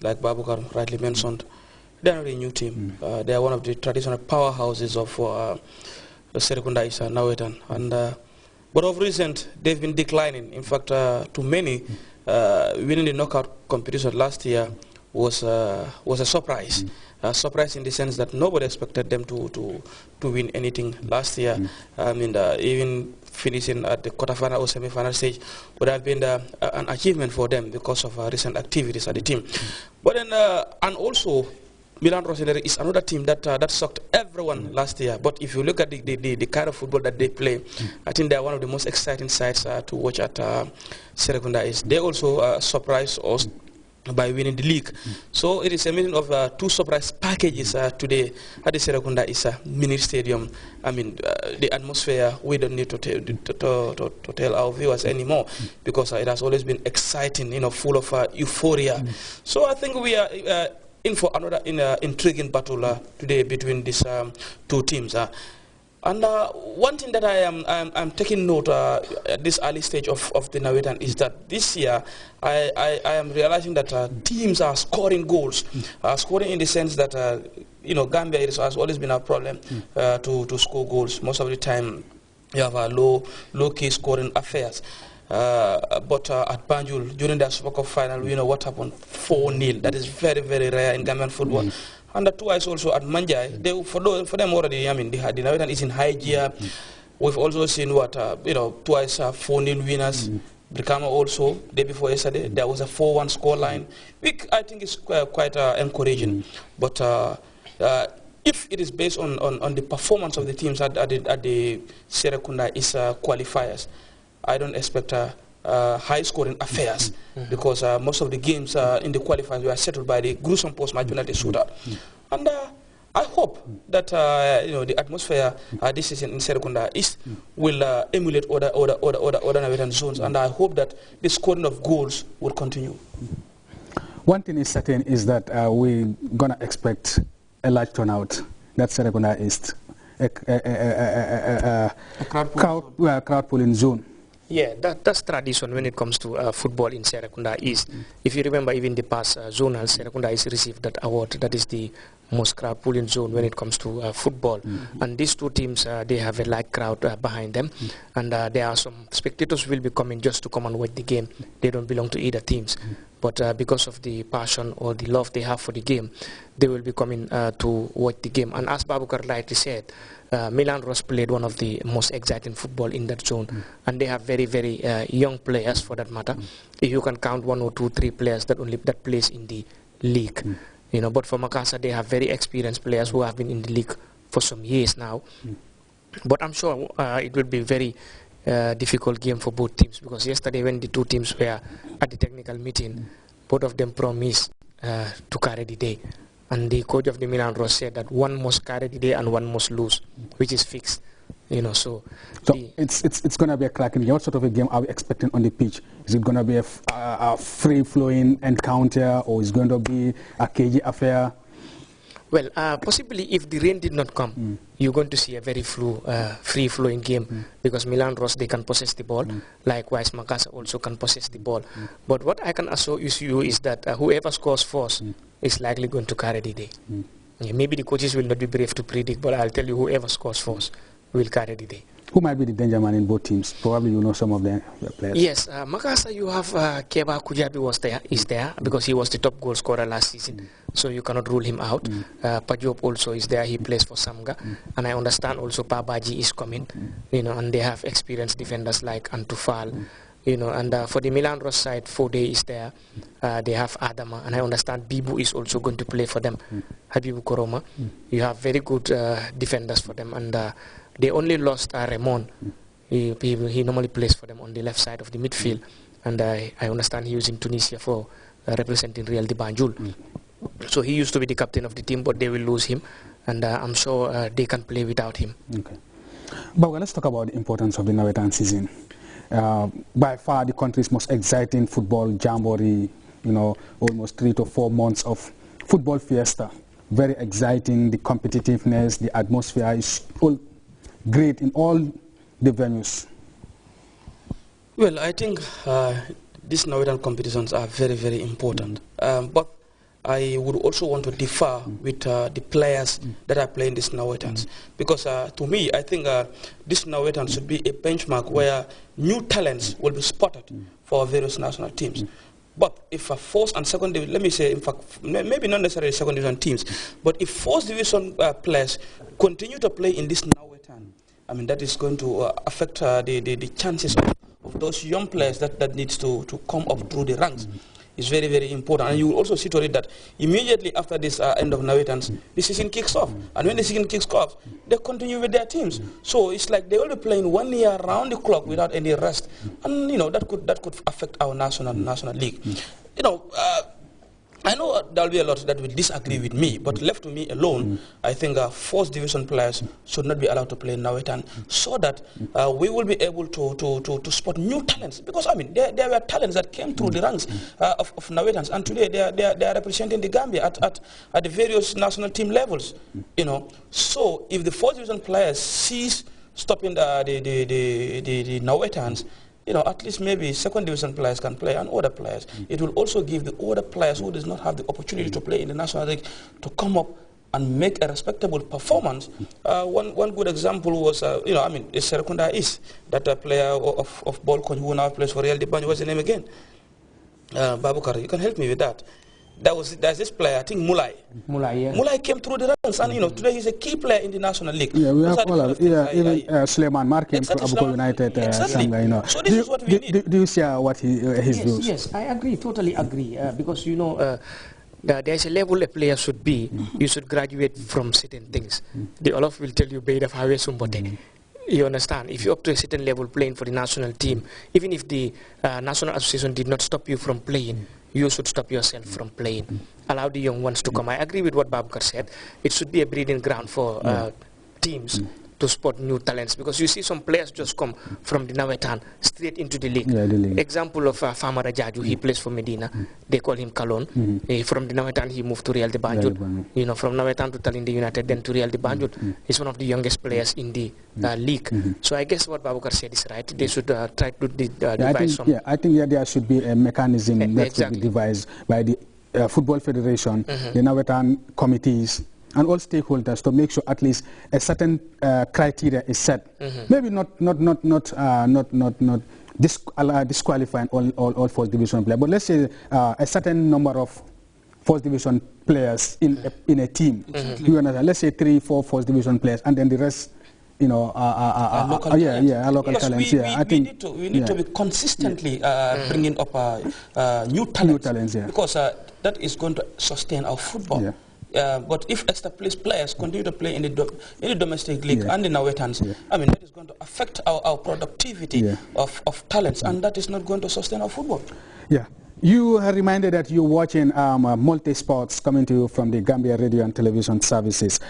like Babukar rightly mentioned, they are not a new team. They are one of the traditional powerhouses of Serekunda Isa Nawetan. But of recent, they've been declining. In fact, to many, winning the knockout competition last year was a surprise. A surprise in the sense that nobody expected them to win anything last year. I mean, even finishing at the quarterfinal or semi-final stage would have been an achievement for them because of recent activities at the team. But then, and also, Milan Rossoneri is another team that shocked everyone last year. But if you look at the kind of football that they play, I think they are one of the most exciting sides to watch at Serekunda. They also surprised us by winning the league. So it is a meaning of two surprise packages today at the Serekunda Isa mini stadium. I mean, the atmosphere, we don't need to tell our viewers anymore because it has always been exciting, full of euphoria. So I think we are in for another intriguing battle today between these two teams. And one thing that I'm taking note at this early stage of the Nawetan is that this year I am realizing that teams are scoring goals, scoring in the sense that Gambia has always been a problem to score goals. Most of the time you have low-key scoring affairs. But at Banjul during the Super Cup final, we know what happened, 4-0. That is very, very rare in Gambian football. And twice also at Manjai, for them already, I mean, the Nawetan is in high gear. We've also seen twice 4-0 winners. Brikama also, day before yesterday, there was a 4-1 scoreline, which I think is quite encouraging. But if it is based on the performance of the teams at the Serekunda Isa qualifiers, I don't expect high-scoring affairs because most of the games in the qualifiers were settled by the gruesome post-match penalty shootout. And I hope that the atmosphere this season in Serekunda East will emulate other Nawetan zones, and I hope that the scoring of goals will continue. One thing is certain is that we're gonna expect a large turnout. That's Serekunda East, a crowd pulling zone. Yeah, that's tradition when it comes to football in Serekunda East. If you remember, even the past zonal, Serekunda East received that award. That is the most crowd-pulling zone when it comes to football. And these two teams, they have a light crowd behind them. And there are some spectators will be coming just to come and watch the game. They don't belong to either teams. But because of the passion or the love they have for the game, they will be coming to watch the game. And as Babukar rightly said, Milan Ross played one of the most exciting football in that zone, and they have very, very young players for that matter. If you can count 1 or 2, 3 players that plays in the league, But for Makassar, they have very experienced players who have been in the league for some years now. But I'm sure it will be a very difficult game for both teams because yesterday when the two teams were at the technical meeting, both of them promised to carry the day. And the coach of the Milan Ross said that one must carry the day and one must lose, which is fixed. So it's going to be a cracking game. What sort of a game are we expecting on the pitch? Is it going to be a free-flowing encounter, or is it going to be a cagey affair? Well, possibly if the rain did not come, you're going to see a very free-flowing game because Milan Ross, they can possess the ball. Likewise, Makassar also can possess the ball. But what I can assure you is that whoever scores first is likely going to carry the day. Yeah, maybe the coaches will not be brave to predict, but I'll tell you whoever scores first will carry the day. Who might be the danger man in both teams? Probably you know some of the players. Yes, Makassar, you have Keba Kujabi is there because he was the top goal scorer last season. So you cannot rule him out. Pajop also is there. He plays for Samga. And I understand also Pabaji is coming. And they have experienced defenders like Antufal. And for the Milan Ross side, Fode is there. They have Adama. And I understand Bibu is also going to play for them. Habibu Koroma. You have very good defenders for them. And they only lost Ramon. He normally plays for them on the left side of the midfield. And I understand he was in Tunisia for representing Real de Banjul. So he used to be the captain of the team, but they will lose him. And I'm sure they can play without him. Okay. But let's talk about the importance of the Nawetan season. By far the country's most exciting football jamboree, almost 3 to 4 months of football fiesta. Very exciting, the competitiveness, the atmosphere is all great in all the venues. Well, I think these Norwegian competitions are very, very important. But I would also want to differ with the players that are playing these Norwegians. Because to me, I think this Norwegian should be a benchmark where new talents will be spotted for various national teams. But if a first and second division, let me say, in fact, maybe not necessarily second division teams, but if first division players continue to play in this Norwegian, I mean, that is going to affect the chances of those young players that needs to come up through the ranks. Is very, very important. And you will also see to it that immediately after this end of Norwegians, the season kicks off. And when the season kicks off, they continue with their teams. So it's like they will be playing 1 year round the clock without any rest. And, you know, that could affect our national league. You know, I know there will be a lot that will disagree with me, but left to me alone, I think first division players should not be allowed to play Norwegian, so that we will be able to spot new talents. Because, I mean, there were talents that came through the ranks of Norwegians, and today they are representing the Gambia at the various national team levels. You know, so if the first division players cease stopping the Norwegians, you know, at least maybe second division players can play and other players. It will also give the other players who does not have the opportunity to play in the national league to come up and make a respectable performance. One good example was, you know, I mean, it's Serekunda East, that player of Bolkon who now plays for Real de Banjo. What's the name again? Babukar, you can help me with that. There's this player, I think Mulai. Mulai, yeah. Mulai came through the ranks, and you know, today he's a key player in the National League. Yeah, we have all of even Suleiman Mar came from Abuko United. Exactly. You know. So this is what we need. Do you share what his views? Yes, I agree, totally agree. Because, you know, there's a level a player should be. You should graduate from certain things. The Olaf will tell you, Beda Fawe Sumbote. You understand? If you're up to a certain level playing for the national team, even if the National Association did not stop you from playing, you should stop yourself from playing. Allow the young ones to come. I agree with what Babkar said. It should be a breeding ground for teams to spot new talents, because you see some players just come from the Nawetan straight into the league. Yeah, the league. Example of Famara Jaju, he plays for Medina. They call him Kalon. From the Nawetan, he moved to Real de Banjul. You know, from Nawetan to Talinde United, then to Real de Banjul. He's one of the youngest players in the league. So I guess what Babukar said is right. They should try to devise some. Yeah, I think there should be a mechanism that should be devised by the Football Federation, the Nawetan committees, and all stakeholders, to make sure at least a certain criteria is set. Maybe not disqualifying all first division players, but let's say a certain number of first division players in a team. You understand? Let's say 3, 4 first division players, and then the rest, you know, local talents. We need to be consistently bringing up new talents, because that is going to sustain our football. But if established players continue to play in the domestic league and the Nawetans, I mean, that is going to affect our productivity of talents, and that is not going to sustain our football. Yeah. You are reminded that you're watching multi-sports coming to you from the Gambia Radio and Television Services.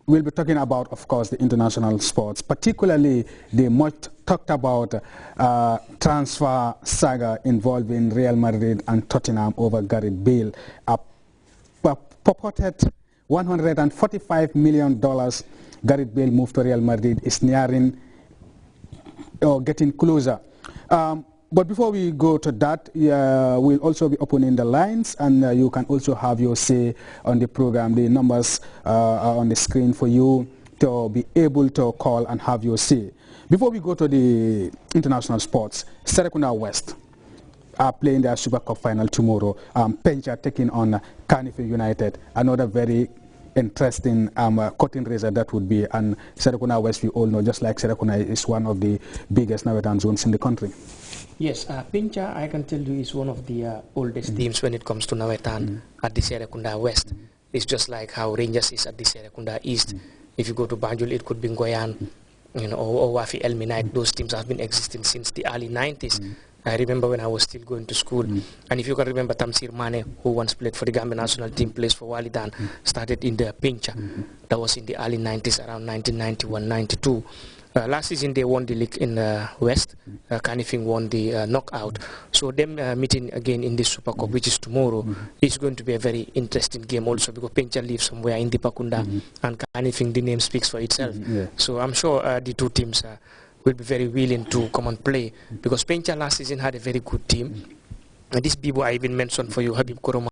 We'll be talking about, of course, the international sports, particularly the much talked about transfer saga involving Real Madrid and Tottenham over Gareth Bale. Purported $145 million Gareth Bale move to Real Madrid is nearing or getting closer. But before we go to that, we'll also be opening the lines, and you can also have your say on the program. The numbers are on the screen for you to be able to call and have your say. Before we go to the international sports, Serekunda West are playing their Super Cup final tomorrow. Pencha taking on Carnifing United. Another very interesting cutting razor that would be. And Serekunda West, we all know, just like Serekunda, is one of the biggest Nawetan zones in the country. Yes, Pencha, I can tell you, is one of the oldest teams when it comes to Nawetan at the Serekunda West. It's just like how Rangers is at the Serekunda East. If you go to Banjul, it could be Ngoyan, you know, or Wafi Elminite. Those teams have been existing since the early 90s. I remember when I was still going to school. And if you can remember, Tamsir Mane, who once played for the Gambia national team, plays for Walidan, started in the Pincha. That was in the early 90s, around 1991-92. Last season, they won the league in West. Carnifing won the knockout. So them meeting again in the Super Cup, which is tomorrow, is going to be a very interesting game also, because Pincha lives somewhere in the Pakunda, and Carnifing, the name speaks for itself. So I'm sure the two teams will be very willing to come and play, because Pencha last season had a very good team. And this people I even mentioned for you, Habib Koroma,